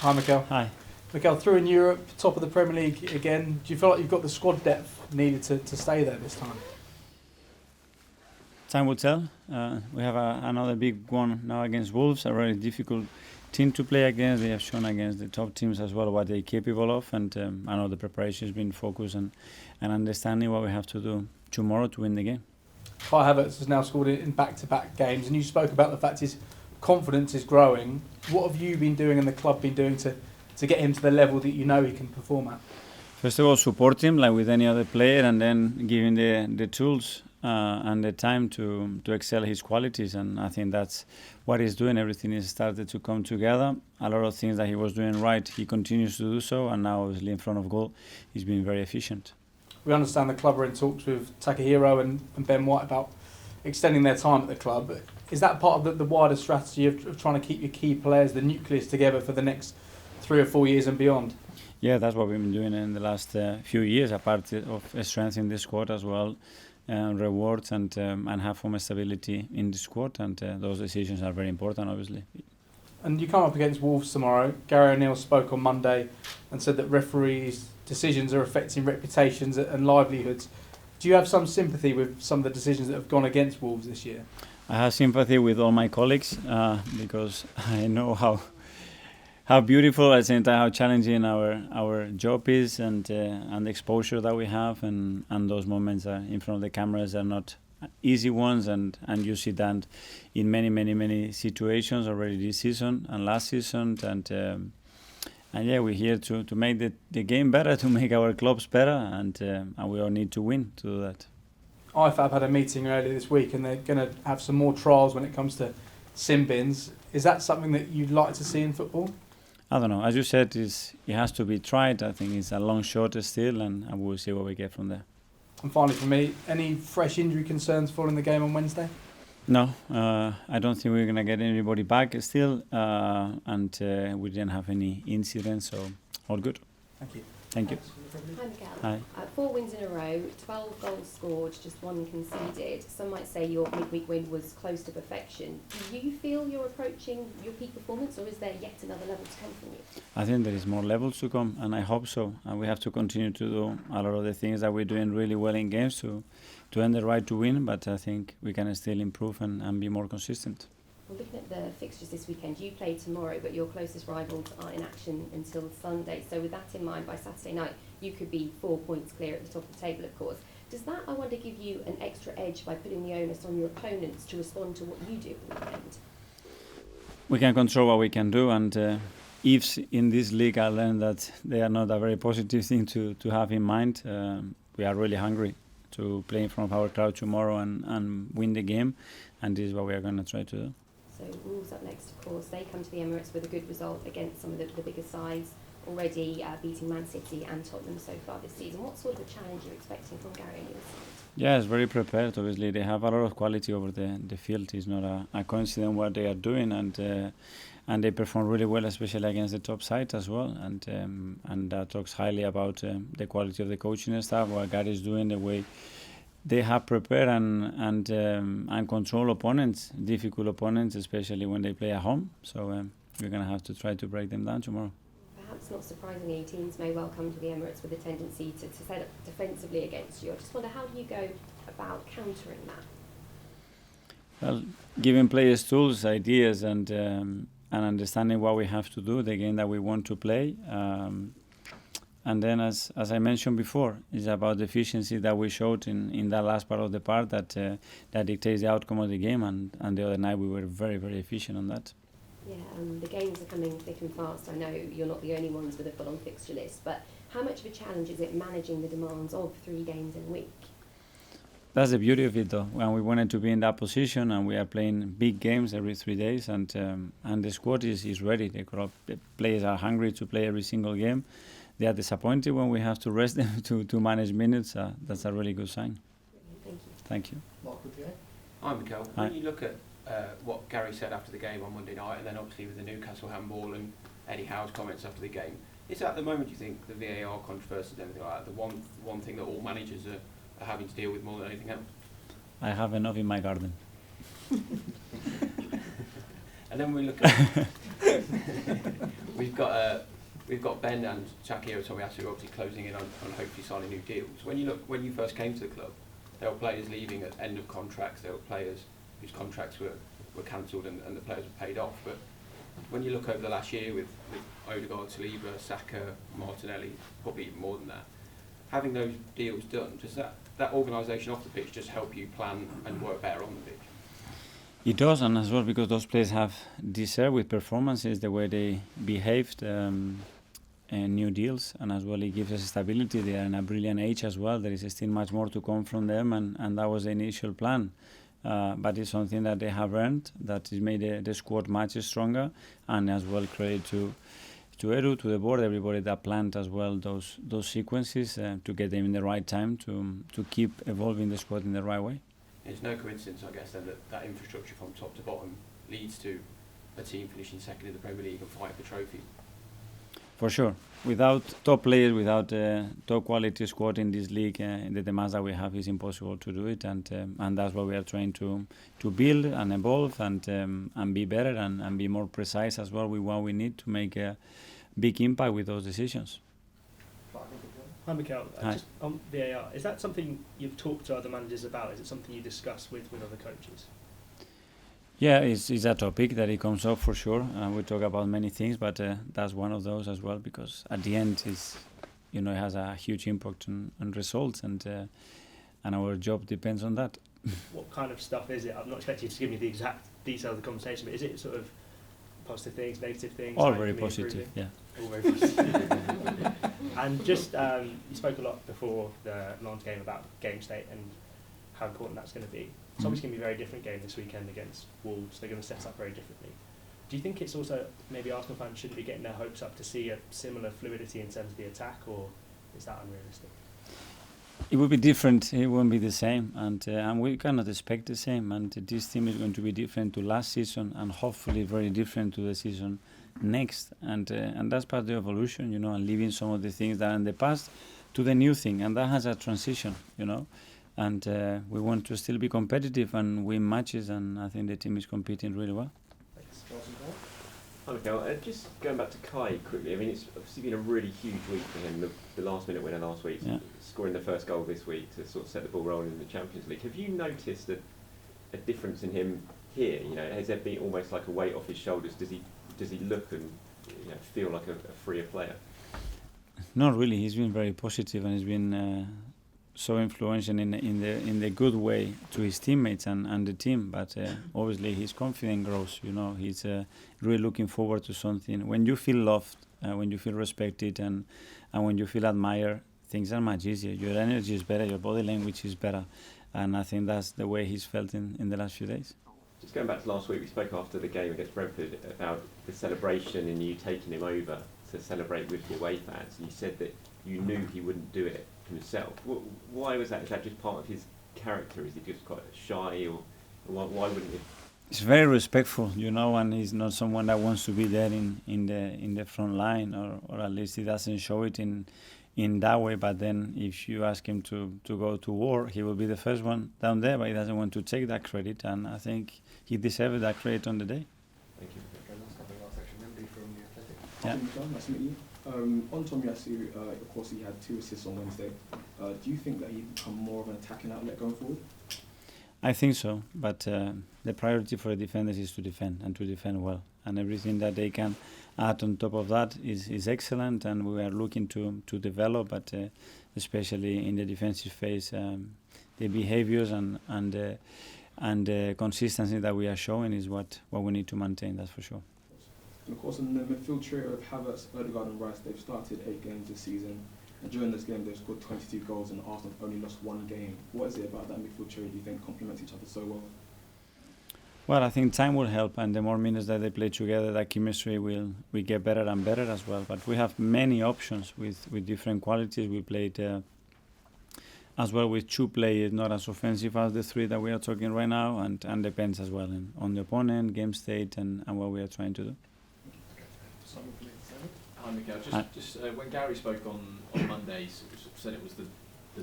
Hi, Mikel. Hi. Mikel, through in Europe, top of the Premier League again. Do you feel like you've got the squad depth needed to stay there this time? Time will tell. We have another big one now against Wolves, a very difficult team to play against. They have shown against the top teams as well what they're capable of, and I know the preparation has been focused and understanding what we have to do tomorrow to win the game. Kai Havertz has now scored in back-to-back games, and you spoke about the fact his confidence is growing. What have you been doing and the club been doing to get him to the level that you know he can perform at? First of all, support him like with any other player, and then give him the tools and the time to excel his qualities. And I think that's what he's doing. Everything is started to come together. A lot of things that he was doing right, he continues to do so, and now obviously in front of goal, he's been very efficient. We understand the club are in talks with Takehiro and Ben White about extending their time at the club. Is that part of the wider strategy of trying to keep your key players, the nucleus, together for the next 3 or 4 years and beyond? Yeah, that's what we've been doing in the last few years, apart of strengthening the squad as well, rewards and have more stability in the squad, and those decisions are very important, obviously. And you come up against Wolves tomorrow. Gary O'Neill spoke on Monday and said that referees' decisions are affecting reputations and livelihoods. Do you have some sympathy with some of the decisions that have gone against Wolves this year? I have sympathy with all my colleagues because I know how beautiful, at the same time how challenging our job is, and the exposure that we have, and those moments in front of the cameras are not easy ones, and you see that in many situations already this season and last season, and yeah, we're here to make the game better, to make our clubs better, and we all need to win to do that. IFAB had a meeting earlier this week, and they're going to have some more trials when it comes to sin bins. Is that something that you'd like to see in football? I don't know. As you said, it has to be tried. I think it's a long shot still, and we'll see what we get from there. And finally, for me, any fresh injury concerns following the game on Wednesday? No, I don't think we're going to get anybody back still, and we didn't have any incidents, so all good. Thank you. Thank you. Hi, Mikel. Hi. 4 wins in a row, 12 goals scored, just 1 conceded. Some might say your midweek win was close to perfection. Do you feel you're approaching your peak performance, or is there yet another level to come from you? I think there is more levels to come, and I hope so. And we have to continue to do a lot of the things that we're doing really well in games to earn the right to win, but I think we can still improve and be more consistent. Well, looking at the fixtures this weekend, you play tomorrow, but your closest rivals are in action until Sunday. So with that in mind, by Saturday night, you could be 4 points clear at the top of the table, of course. Does that, I wonder, give you an extra edge by putting the onus on your opponents to respond to what you do at the weekend? We can control what we can do, and ifs in this league, I learned that they are not a very positive thing to have in mind. We are really hungry to play in front of our crowd tomorrow and win the game, and this is what we are going to try to do. So Wolves up next, of course. They come to the Emirates with a good result against some of the bigger sides, already beating Man City and Tottenham so far this season. What sort of a challenge are you expecting from Gary O'Neill's side? Yeah, it's very prepared. Obviously, they have a lot of quality over the field. It's not a coincidence what they are doing, and they perform really well, especially against the top side as well. And that talks highly about the quality of the coaching staff, what Gary is doing, the way they have prepared and control opponents, difficult opponents, especially when they play at home. So we're going to have to try to break them down tomorrow. Perhaps not surprisingly, teams may well come to the Emirates with a tendency to set up defensively against you. I just wonder, how do you go about countering that? Well, giving players tools, ideas, and understanding what we have to do, the game that we want to play. And then, as I mentioned before, it's about the efficiency that we showed in that last part of the part that dictates the outcome of the game. And the other night we were very, very efficient on that. Yeah, the games are coming thick and fast. I know you're not the only ones with a full-on fixture list, but how much of a challenge is it managing the demands of 3 games in a week? That's the beauty of it, though. When we wanted to be in that position, and we are playing big games every 3 days, and the squad is ready. The players are hungry to play every single game. They are disappointed when we have to rest them to manage minutes. That's a really good sign. Thank you. Thank you. Hi, Mikel. Hi. When you look at what Gary said after the game on Monday night, and then obviously with the Newcastle handball and Eddie Howe's comments after the game, is at the moment, do you think, the VAR controversy and everything like that, the one thing that all managers are having to deal with more than anything else? I have enough in my garden. And then we look at We've got Ben and Takehiro Tomiyasu obviously closing in on hopefully signing new deals. When you first came to the club, there were players leaving at end of contracts. There were players whose contracts were cancelled and the players were paid off. But when you look over the last year with Odegaard, Saliba, Saka, Martinelli, probably even more than that, having those deals done, does that organisation off the pitch just help you plan and work better on the pitch? It does, and as well because those players have deserved with performances the way they behaved, and new deals, and as well it gives us stability. They are in a brilliant age as well. There is still much more to come from them, and that was the initial plan. But it's something that they have earned, that has made the squad much stronger, and as well credit to Edu, to the board, everybody that planned as well those sequences to get them in the right time to keep evolving the squad in the right way. It's no coincidence, I guess, then that infrastructure from top to bottom leads to a team finishing second in the Premier League and fighting for trophies. For sure. Without top players, without top quality squad in this league, the demands that we have is impossible to do it, and that's what we are trying to build and evolve and be better and be more precise as well with what we need to make a big impact with those decisions. Hi Mikel, Hi. just on VAR, is that something you've talked to other managers about? Is it something you discuss with other coaches? Yeah, it's a topic that it comes up for sure. We talk about many things, but that's one of those as well, because at the end it has a huge impact on results, and our job depends on that. What kind of stuff is it? I'm not expecting you to give me the exact detail of the conversation, but is it sort of positive things, negative things? All very positive, yeah. All very positive. And just, you spoke a lot before the London game about game state and how important that's going to be. It's obviously going to be a very different game this weekend against Wolves. They're going to set up very differently. Do you think it's also, maybe Arsenal fans shouldn't be getting their hopes up to see a similar fluidity in terms of the attack, or is that unrealistic? It will be different. It won't be the same, and we cannot expect the same. And this team is going to be different to last season, and hopefully very different to the season next. And that's part of the evolution, and leaving some of the things that are in the past to the new thing, and that has a transition, And we want to still be competitive and win matches, and I think the team is competing really well. Thanks, Charles. Hi Mikel, just going back to Kai quickly, I mean it's obviously been a really huge week for him, the last minute winner last week, scoring the first goal this week to sort of set the ball rolling in the Champions League. Have you noticed a difference in him here? Has there been almost like a weight off his shoulders? Does he look and feel like a freer player? Not really. He's been very positive, and he's been so influential in the good way to his teammates and the team. But obviously his confidence grows. He's really looking forward to something. When you feel loved, when you feel respected, and when you feel admired, things are much easier. Your energy is better, your body language is better, and I think that's the way he's felt in the last few days. Just going back to last week, we spoke after the game against Brentford about the celebration and you taking him over to celebrate with the away fans, and you said that you knew he wouldn't do it himself. Why was that? Is that just part of his character? Is he just quite shy, or why wouldn't he? He's very respectful, and he's not someone that wants to be there in the front line, or at least he doesn't show it in that way. But then if you ask him to go to war, he will be the first one down there, but he doesn't want to take that credit, and I think he deserves that credit on the day. Thank you. Yeah. Nice to meet you. On Tomiyasu, of course, he had 2 assists on Wednesday. Do you think that he'd become more of an attacking outlet going forward? I think so, but the priority for the defenders is to defend, and to defend well. And everything that they can add on top of that is excellent, and we are looking to develop, but especially in the defensive phase, the behaviors and the consistency that we are showing is what we need to maintain, that's for sure. And of course, in the midfield trio of Havertz, Odegaard and Wright, they've started 8 games this season. And during this game, they've scored 22 goals and Arsenal have only lost 1 game. What is it about that midfield trio do you think complements each other so well? Well, I think time will help, and the more minutes that they play together, that chemistry will get better and better as well. But we have many options with different qualities. We played as well with 2 players, not as offensive as the 3 that we are talking right now, and depends as well on the opponent, game state, and what we are trying to do. Hi Mikel, just when Gary spoke on Monday, sort of said it was the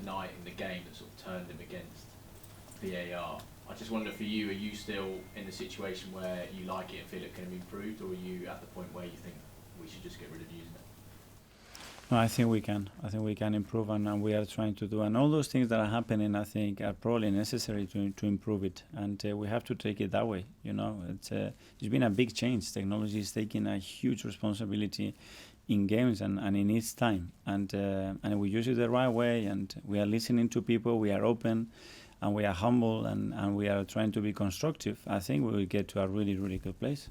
night in the game that sort of turned him against VAR. I just wonder for you, are you still in the situation where you like it and feel it can be improved, or are you at the point where you think we should just get rid of using it? No, I think we can. I think we can improve, and we are trying to do. And all those things that are happening, I think, are probably necessary to improve it. And we have to take it that way. You know, it's been a big change. Technology is taking a huge responsibility in games and in its time. And we use it the right way. And we are listening to people. We are open, and we are humble, and we are trying to be constructive. I think we will get to a really, really good place.